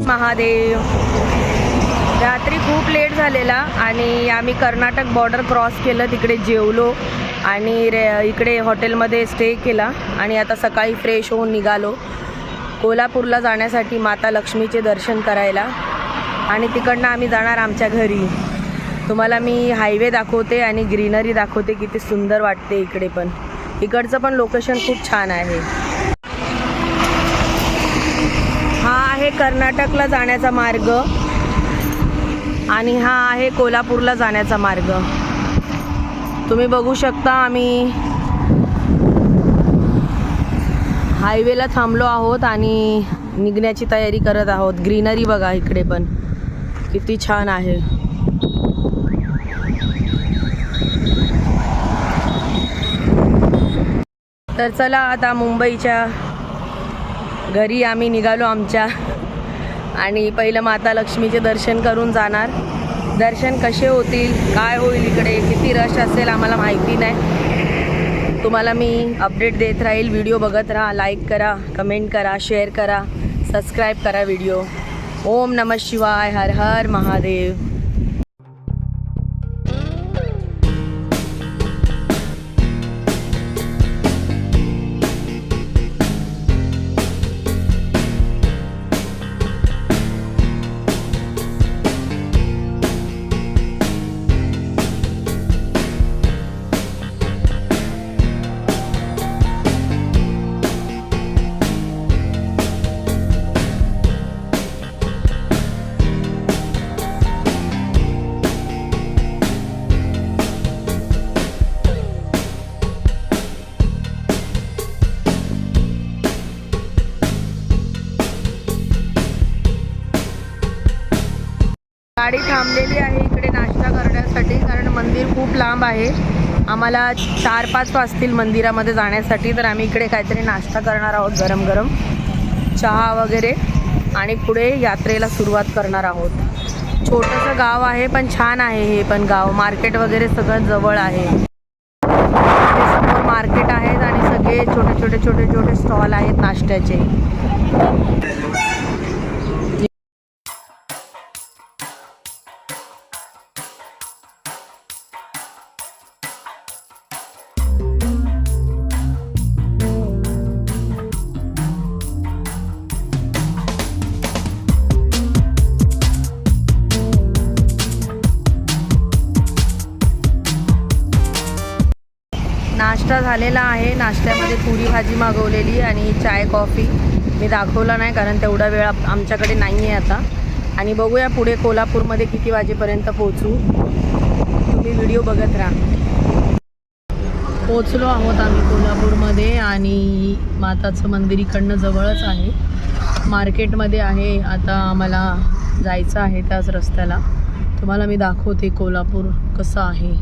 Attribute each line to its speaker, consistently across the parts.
Speaker 1: महादेव. रात्री खूप लेट झालेला आणि आम्ही कर्नाटक बॉर्डर क्रॉस केलं, तिकडे जेवलो आणि इकडे हॉटेलमध्ये स्टे केला आणि आता सकाळी फ्रेश होऊन निघालो कोल्हापूरला जाण्यासाठी माता लक्ष्मीचे दर्शन करायला. आणि तिकडनं आम्ही जाणार आमच्या घरी. तुम्हाला मी हायवे दाखवते आणि ग्रीनरी दाखवते, किती सुंदर वाटते इकडे पण. इकडचं पण लोकेशन खूप छान आहे. हा आहे कर्नाटकला जाण्याचा मार्ग आणि हा आहे कोल्हापूरला जाण्याचा मार्ग. तुम्ही बघू शकता आम्ही हायवेला थांबलो आहोत आणि निघण्याची तयारी करत आहोत. ग्रीनरी बघा इकडे पण किती छान आहे. तर चला आता मुंबईच्या घरी आम्ही निघालो आमच्या आणि पहिलं माता लक्ष्मीचे दर्शन करून जाणार. दर्शन कसे होतील, काय होईल, इकडे किती रश असेल आम्हाला माहिती नाही. तुम्हाला मी अपडेट देत राहील. व्हिडिओ बघत राहा, लाईक करा, कमेंट करा, शेअर करा, सबस्क्राईब करा व्हिडिओ. ओम नमः शिवाय, हर हर महादेव. गाडी थांबलेली आहे इकडे नाश्ता करण्यासाठी, कारण मंदिर खूप लांब आहे. आम्हाला 4-5 वाजतील मंदिरामध्ये जाण्यासाठी. तर आम्ही इकडे काहीतरी नाश्ता करणार आहोत, गरम गरम चहा वगैरे, आणि पुढे यात्रेला सुरुवात करणार आहोत. छोटंसं गाव आहे पण छान आहे हे पण गाव. मार्केट वगैरे सगळं जवळ आहे. समोर मार्केट आहेत आणि सगळे छोटे छोटे स्टॉल आहेत नाश्त्याचे. नाश्ता झालेला आहे. नाश्त्यामध्ये पुरी भाजी मागवलेली आणि चाय कॉफी. मी दाखवला नाही कारण तेवढा वेळ आमच्याकडे नाही आहे आता. आणि बघूया पुढे कोल्हापूरमध्ये किती वाजेपर्यंत पोहोचू. तुम्ही व्हिडिओ बघत राहा. पोचलो आहोत आम्ही कोल्हापूरमध्ये आणि माताचं मंदिर इकडनं जवळच आहे. मार्केटमध्ये आहे. आता आम्हाला जायचं आहे त्याच रस्त्याला. तुम्हाला मी दाखवते कोल्हापूर कसं आहे.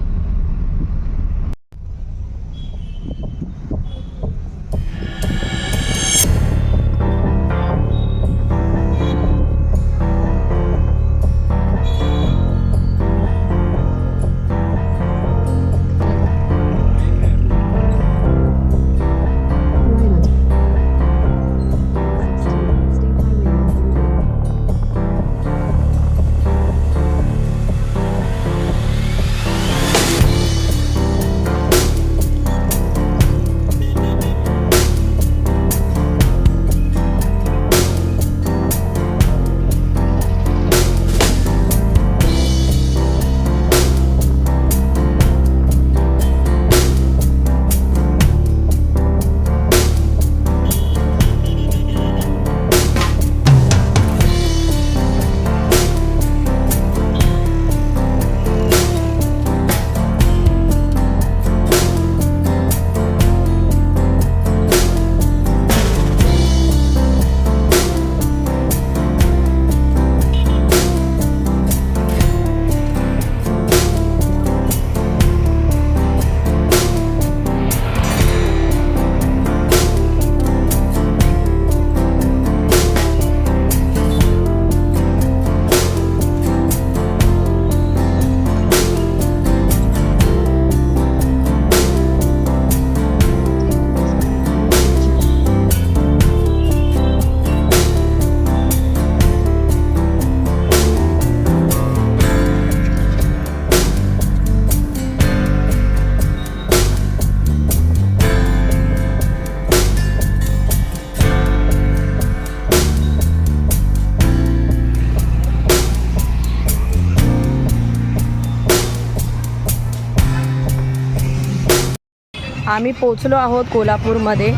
Speaker 1: आम्ही पोचलो आहोत कोल्हापूरमध्ये.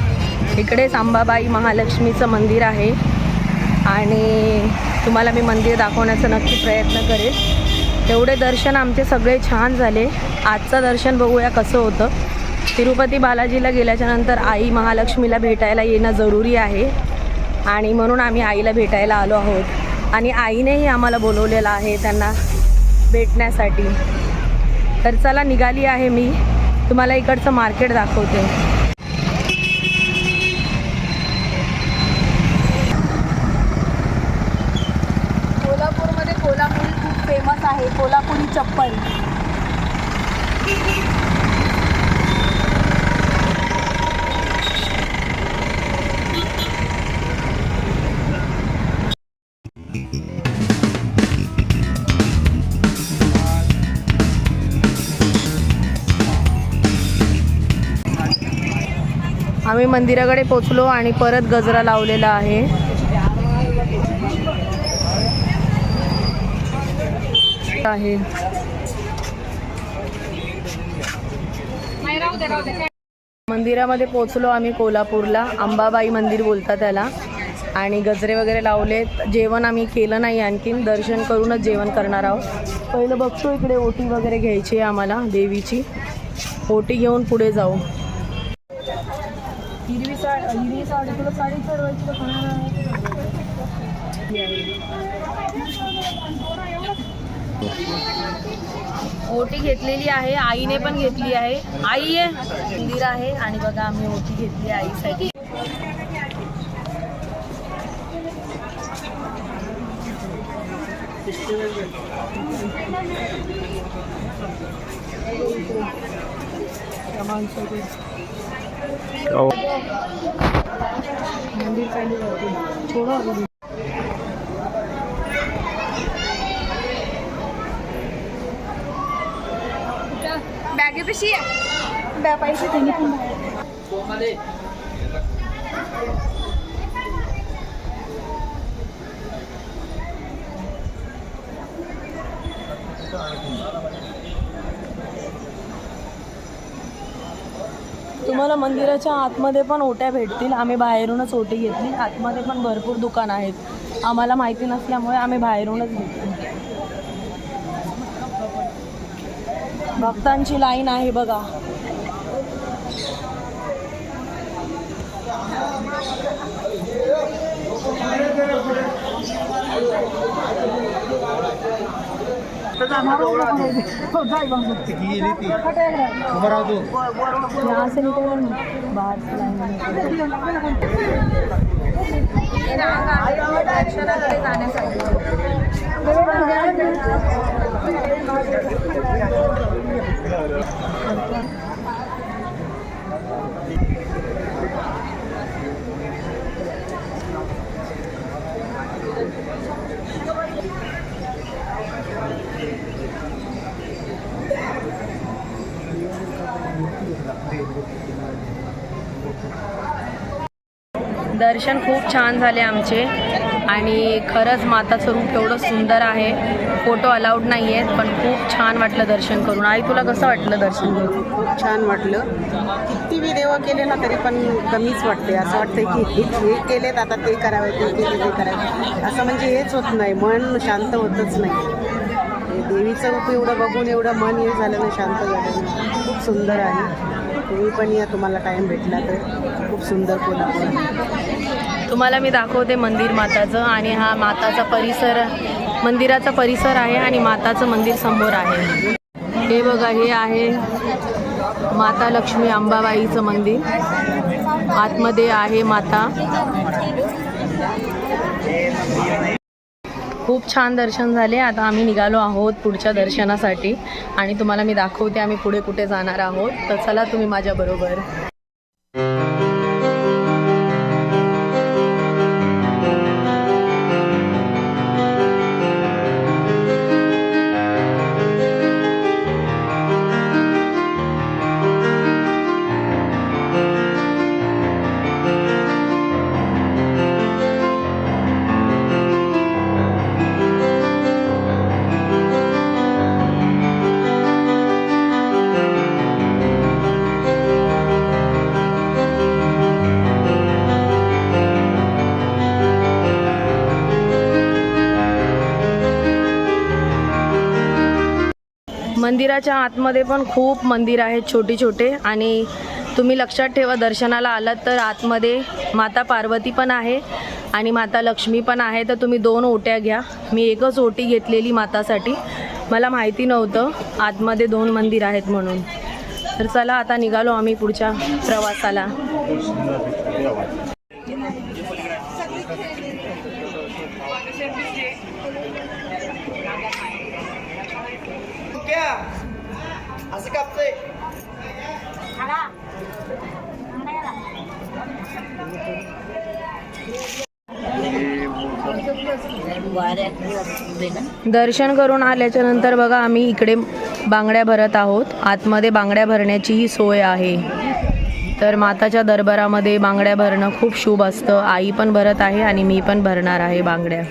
Speaker 1: इकडेच अंबाबाई महालक्ष्मीचं मंदिर आहे आणि तुम्हाला मी मंदिर दाखवण्याचा नक्की प्रयत्न करेल. तेवढे दर्शन आमचे सगळे छान झाले. आजचं दर्शन बघूया कसं होतं. तिरुपती बालाजीला गेल्याच्यानंतर आई महालक्ष्मीला भेटायला येणं जरुरी आहे आणि म्हणून आम्ही आईला भेटायला आलो आहोत आणि आईनेही आम्हाला बोलवलेलं आहे त्यांना भेटण्यासाठी. तर चला निघाली आहे मी. तुम्हाला इकडचं मार्केट दाखवते. कोल्हापूरमध्ये कोल्हापुरी खूप फेमस आहे. कोल्हापुरी चप्पल. आम्ही मंदिराकडे पोचलो आणि परत गजरा लावलेला आहे. मंदिरामध्ये पोचलो आम्ही कोल्हापूरला. अंबाबाई मंदिर बोलतात त्याला. आणि गजरे वगैरे लावलेत. जेवण आम्ही केलं नाही, आणखीन दर्शन करूनच जेवण करणार आहोत. पहिलं बघतो इकडे ओटी वगैरे घ्यायची आहे आम्हाला देवीची. ओटी घेऊन पुढे जाऊ. हिरवी साडी तुला साडी चढवायची ओटी घेतलेली आहे. आईने पण घेतली आहे. आई आहे मंदिर आहे आणि बघा आम्ही ओटी घेतली आईसाठी. मंदिर पहले छोड़ो. बॅगे कशी आहे? पैसे त्यांनी पण तुम्हाला मंदिराच्या आतमध्ये पण ओट्या भेटतील. आम्ही बाहेरूनच ओटी घेतली. आतमध्ये पण भरपूर दुकान आहेत. आम्हाला माहिती नसल्यामुळे आम्ही बाहेरूनच घेतली. भक्तांची लाईन आहे बघा. यहाँ से निकल बाहर से दर्शनाकडे जाण्यासाठी. दर्शन खूप छान झाले आमचे आणि खरंच माताचं रूप एवढं सुंदर आहे. फोटो अलाउड नाही आहेत पण खूप छान वाटलं दर्शन करून. आई तुला कसं वाटलं दर्शन करून?
Speaker 2: खूप छान वाटलं. किती बी देव केले ना तरी पण कमीच वाटते. असं वाटतं की हे केलेत आता ते करावे, ते केले ते करावे, असं म्हणजे हेच होत नाही. मन शांत होतच नाही. देवीचं रूप एवढं बघून एवढं मन हे झालं ना, शांत झालं ना. खूप सुंदर आहे. तुम्ही पण या, तुम्हाला टाईम भेटला तर. खूप सुंदर कोल्हापूर.
Speaker 1: तुम्हाला मी दाखवते मंदिर माताचं. आणि हा माताचा परिसर, मंदिराचा परिसर आहे आणि माताचं मंदिर समोर आहे. हे बघा, हे आहे माता लक्ष्मी अंबाबाईचं मंदिर. आतमध्ये आहे माता. खूप छान दर्शन झाले. आता आम्ही निघालो आहोत पुढच्या दर्शनासाठी आणि तुम्हाला मी दाखवते आम्ही पुढे कुठे जाणार आहोत. तर चला तुम्ही माझ्याबरोबर. मंदिराच्या आतमध्ये पण खूप मंदिर आहेत छोटे छोटे, आणि तुम्ही लक्षात ठेवा दर्शनाला आलात तर आतमध्ये माता पार्वती पण आहे आणि माता लक्ष्मी पण आहे. तर तुम्ही 2 ओट्या घ्या. मी एकच ओटी घेतलेली मातासाठी, मला माहिती नव्हतं आतमध्ये 2 मंदिर आहेत म्हणून. तर चला आता निघालो आम्ही पुढच्या प्रवासाला.
Speaker 3: असं कापतंय
Speaker 1: दर्शन करून आल्याच्या नंतर बघा आम्ही इकडे बांगड्या भरत आहोत. आतमध्ये बांगड्या भरण्याचीही सोय आहे. तर माताच्या दरबारामध्ये बांगड्या भरणं खूप शुभ असतं. आई पण भरत आहे आणि मी पण भरणार आहे बांगड्या.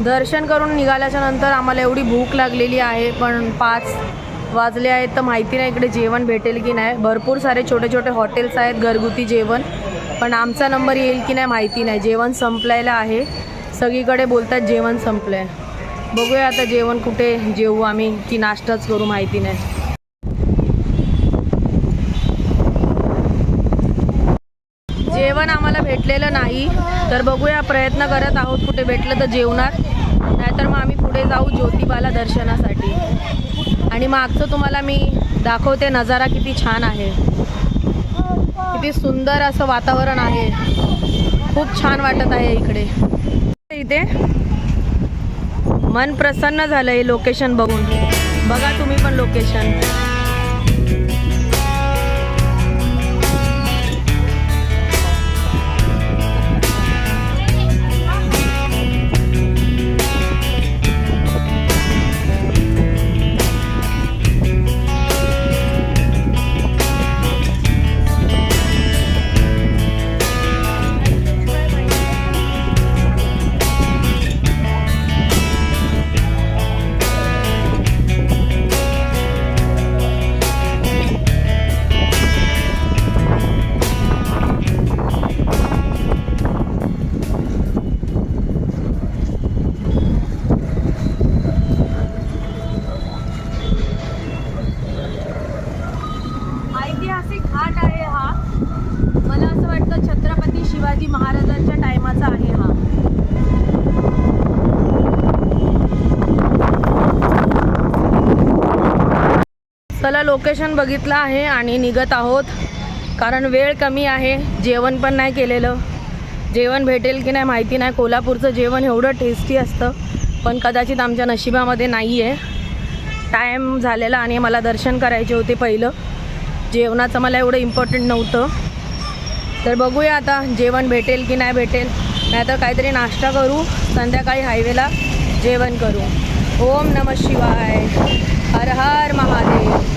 Speaker 1: दर्शन करून निघाल्याच्या नंतर आम्हाला एवढी भूक लागलेली आहे, पण 5 वाजले आहेत तर माहिती नाही इकडे जेवण भेटेल की नाही. भरपूर सारे छोटे छोटे हॉटेल्स आहेत घरगुती जेवण, पण आमचा नंबर येईल की नाही माहिती नाही. जेवण संपलेलं आहे, सगळीकडे बोलतात जेवण संपलं आहे. बघूया आता जेवण कुठे जेवू आम्ही की नाश्ताच करू माहिती नाही. जेवण आम्हाला भेटलेलं नाही, तर बघूया प्रयत्न करत आहोत कुठे भेटलं तर जेवणार, नाहीतर मग आम्ही पुढे जाऊ ज्योतिबाला दर्शनासाठी. आणि मागचं तुम्हाला मी दाखवते नजारा किती छान आहे, किती सुंदर असं वातावरण आहे. खूप छान वाटत आहे इकडे. इथे मन प्रसन्न झालं हे लोकेशन बघून. बघा तुम्ही पण लोकेशन. ऐतिहासिक घाट आहे हा. मला असं वाटतं छत्रपती शिवाजी महाराजांच्या टायमाचा आहे हा. चला लोकेशन बघितलं आहे आणि निघत आहोत, कारण वेळ कमी आहे. जेवण पण नाही केलेलं. जेवण भेटेल की नाही माहिती नाही. कोल्हापूरचं जेवण एवढं टेस्टी असतं, पण कदाचित आमच्या नशिबामध्ये नाही आहे. टाईम झालेला आणि मला दर्शन करायचे होते पहिलं. जेवणाचं मला एवढं इम्पॉर्टंट नव्हतं. तर बघूया आता जेवण भेटेल की नाही भेटेल, नाहीतर काहीतरी नाश्ता करू, संध्याकाळी हायवेला जेवण करू. ओम नमः शिवाय. हर हर महादेव.